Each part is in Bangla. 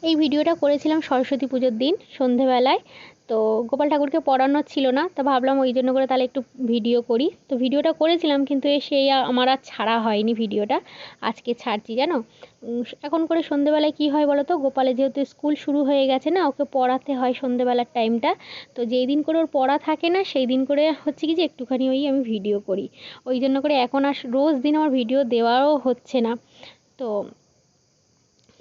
এই ভিডিওটা করেছিলাম সরস্বতী পুজোর দিন সন্ধেবেলায়। তো গোপাল ঠাকুরকে পড়ানোর ছিল না, তো ভাবলাম ওই জন্য করে তাহলে একটু ভিডিও করি। তো ভিডিওটা করেছিলাম কিন্তু সেই আমার আর ছাড়া হয়নি ভিডিওটা। আজকে ছাড়ছি জানো। এখন করে সন্ধেবেলায় কী হয় বলো তো, গোপালের যেহেতু স্কুল শুরু হয়ে গেছে না, ওকে পড়াতে হয় সন্ধেবেলার টাইমটা। তো যেই দিন করে ওর পড়া থাকে না সেই দিন করে হচ্ছে কি যে একটুখানি আমি ভিডিও করি। ওই জন্য করে এখন আর রোজ দিন আমার ভিডিও দেওয়াও হচ্ছে না। তো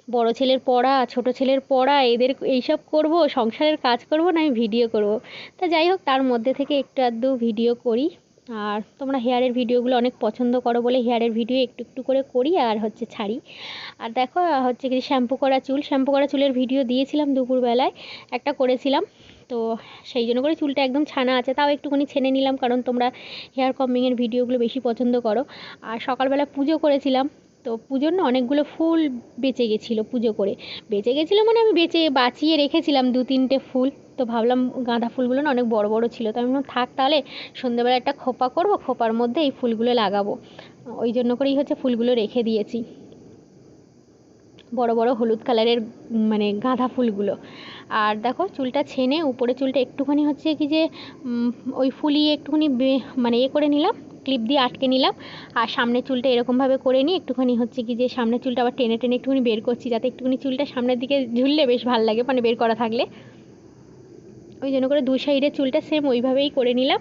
বড় ছেলের পড়া, ছোট ছেলের পড়া, এদের এইসব করব, সংসারের কাজ করব না আমি ভিডিও করব। তা যাই হোক, তার মধ্যে থেকে একটু আধটু ভিডিও করি। আর তোমরা হেয়ারের ভিডিওগুলো অনেক পছন্দ করো বলে হেয়ারের ভিডিও একটু একটু করে করি আর হচ্ছে ছাড়ি। আর দেখো হচ্ছে কি শ্যাম্পু করা চুলের ভিডিও দিয়েছিলাম দুপুরবেলায়, একটা করেছিলাম। তো সেই জন্য করে চুলটা একদম ছানা আছে, তাও একটুখানি ছেনে নিলাম কারণ তোমরা হেয়ার কমিংয়ের ভিডিওগুলো বেশি পছন্দ করো। আর সকালবেলা পুজো করেছিলাম। তো পুজোর না অনেকগুলো ফুল বেঁচে গেছিলো, পুজো করে বেঁচে গেছিলো মানে আমি বাঁচিয়ে রেখেছিলাম 2-3টে ফুল। তো ভাবলাম গাঁদা ফুলগুলো না অনেক বড় বড় ছিল, তো আমি ভাবলাম থাক তাহলে সন্ধ্যেবেলা একটা খোপা করব, খোপার মধ্যে এই ফুলগুলো লাগাবো। ওই জন্য করেই হচ্ছে ফুলগুলো রেখে দিয়েছি, বড় বড় হলুদ কালারের মানে গাঁদা ফুলগুলো। আর দেখো চুলটা ছেনে উপরে চুলটা একটুখানি হচ্ছে কি যে ওই ফুলিয়ে একটুখানি মানে করে নিলাম, ক্লিপ দিয়ে আটকে নিলাম। আর সামনের চুলটা এরকমভাবে করে নিয়ে একটুখানি হচ্ছে কি যে সামনের চুলটা আবার টেনে টেনে একটুখানি বের করছি, যাতে একটুখানি চুলটা সামনের দিকে ঝুললে বেশ ভালো লাগে, মানে বের করা থাকলে। ওই জন্য করে দুই সাইডের চুলটা সেম ওইভাবেই করে নিলাম,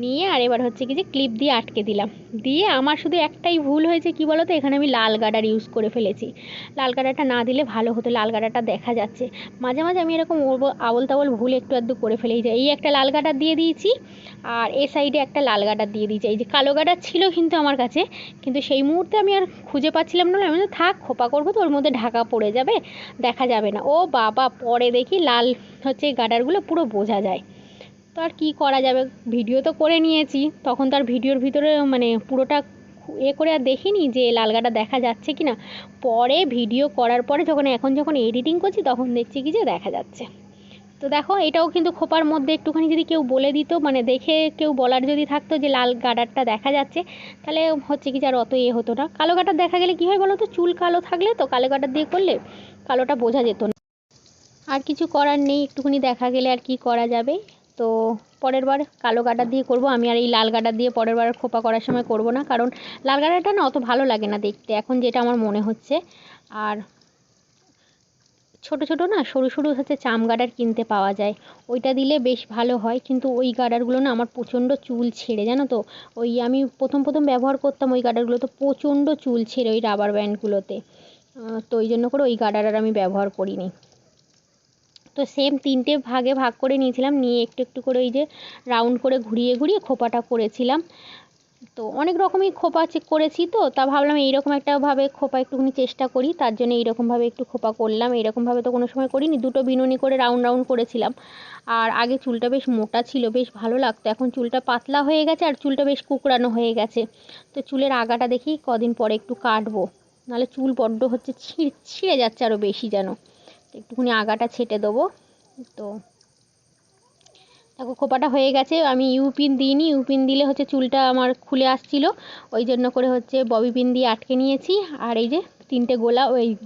নিয়ে আর এবার হচ্ছে কি যে ক্লিপ দিয়ে আটকে দিলাম। দিয়ে আমার শুধু একটাই ভুল হয়েছে, কি বলো তো, এখানে আমি লাল গার্ডার ইউজ করে ফেলেছি। লাল গার্ডারটা না দিলে ভালো হতো, লাল গার্ডারটা দেখা যাচ্ছে। মাঝে মাঝে আমি এরকম আবল তাবল ভুল একটু আধটু করে ফেলেই যাই। এই একটা লাল গার্ডার দিয়ে দিয়েছি, আর এ সাইডে একটা লাল গার্ডার দিয়ে দিয়েছি। এই যে কালো গার্ডার ছিল কিন্তু আমার কাছে, কিন্তু সেই মুহূর্তে আমি আর খুঁজে পাচ্ছিলাম না। আমি থাক খোপা করবো তো, ওর মধ্যে ঢাকা পড়ে যাবে, দেখা যাবে না। ও বাবা, পরে দেখি লাল হচ্ছে গার্ডারগুলো পুরো বোঝা যায়। তো আর কী করা যাবে, ভিডিও তো করে নিয়েছি, তখন তো আর ভিডিওর ভিতরে মানে পুরোটা করে আর দেখিনি যে লাল গার্ডার দেখা যাচ্ছে কি না। পরে ভিডিও করার পরে যখন এডিটিং করছি তখন দেখছি কি যে দেখা যাচ্ছে। তো দেখো এটাও কিন্তু খোপার মধ্যে একটুখানি যদি কেউ বলে দিত, মানে দেখে কেউ বলার যদি থাকতো যে লাল গার্ডারটা দেখা যাচ্ছে, তাহলে হচ্ছে কি যে আর অত হতো না। কালো গার্ডার দেখা গেলে কী হয় বলো তো, চুল কালো থাকলে তো কালো গার্ডার দিয়ে করলে কালোটা বোঝা যেত না। আর কিছু করার নেই, একটুখানি দেখা গেলে আর কি করা যাবে। তো পরের বার কালো গার্ডার দিয়ে করব আমি, আর এই লাল গার্ডার দিয়ে পরের বার খোপা করার সময় করব না, কারণ লাল গার্ডারটা না অত ভালো লাগে না দেখতে, এখন যেটা আমার মনে হচ্ছে। আর ছোট ছোট না সরু সরু হচ্ছে চাম গার্ডার কিনতে পাওয়া যায়, ওইটা দিলে বেশ ভালো হয়। কিন্তু ওই গার্ডারগুলো না আমার প্রচণ্ড চুল ছেড়ে, জানো তো। ওই আমি প্রথম প্রথম ব্যবহার করতাম ওই গার্ডারগুলো, তো প্রচণ্ড চুল ছেড়ে ওই রাবার ব্যান্ডগুলোতে। তো ওই জন্য করে ওই গার্ডার আর আমি ব্যবহার করিনি। তো সেম 3টে ভাগে ভাগ করে নিয়েছিলাম, নিয়ে একটু একটু করে ওই যে রাউন্ড করে ঘুরিয়ে ঘুরিয়ে খোপাটা করেছিলাম। তো অনেক রকমই খোপা করেছি, তো তা ভাবলাম এইরকম একটাভাবে খোপা একটুখানি চেষ্টা করি, তার জন্য এইরকমভাবে একটু খোপা করলাম। এইরকমভাবে তো কোনো সময় করিনি, 2টো বিনুনি করে রাউন্ড রাউন্ড করেছিলাম। আর আগে চুলটা বেশ মোটা ছিল, বেশ ভালো লাগতো, এখন চুলটা পাতলা হয়ে গেছে আর চুলটা বেশ কুকড়ানো হয়ে গেছে। তো চুলের আগাটা দেখি কদিন পরে একটু কাটবো, নাহলে চুল বড্ড হচ্ছে ছিঁড়ে যাচ্ছে আরও বেশি যেন। একটুখানি আগাটা ছেটে দেবো। তো দেখো খোপাটা হয়ে গেছে, আমি ইউপিন দিইনি, ইউপিন দিলে হচ্ছে চুলটা আমার খুলে আসছিলো, ওই জন্য করে হচ্ছে ববি পিন দিয়ে আটকে নিয়েছি। আর এই যে 3টে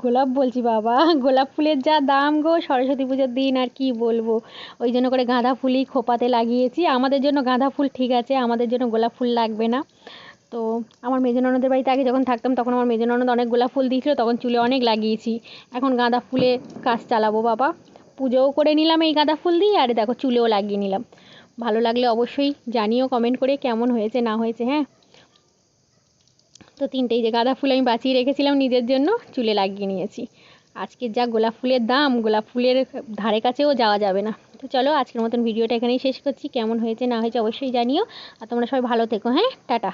গোলাপ বলছি বাবা, গোলাপ ফুলের যা দাম গো সরস্বতী পুজোর দিন, আর কি বলবো। ওই জন্য করে গাঁদা ফুলই খোপাতে লাগিয়েছি, আমাদের জন্য গাঁদা ফুল ঠিক আছে, আমাদের জন্য গোলাপ ফুল লাগবে না। তো আমার মেজো ননদের বাড়িতে আগে যখন থাকতাম তখন আমার মেজো ননদ অনেক গোলাপ ফুল দিয়েছিলো, তখন চুলে অনেক লাগিয়েছি। এখন গাঁদা ফুলে কাজ চালাবো বাবা, পুজোও করে নিলাম এই গাঁদা ফুল দিয়ে, আর দেখো চুলেও লাগিয়ে নিলাম। ভালো লাগলে অবশ্যই জানিও কমেন্ট করে কেমন হয়েছে না হয়েছে, হ্যাঁ। তো 3টেই যে গাঁদা ফুল আমি বাঁচিয়ে রেখেছিলাম নিজের জন্য, চুলে লাগিয়ে নিয়েছি। আজকে যা গোলাপ ফুলের দাম, গোলাপ ফুলের ধারে কাছেও যাওয়া যাবে না। তো চলো আজকের মতন ভিডিওটা এখানেই শেষ করছি, কেমন হয়েছে না হয়েছে অবশ্যই জানিও। আর তোমরা সবাই ভালো থেকো, হ্যাঁ, টাটা।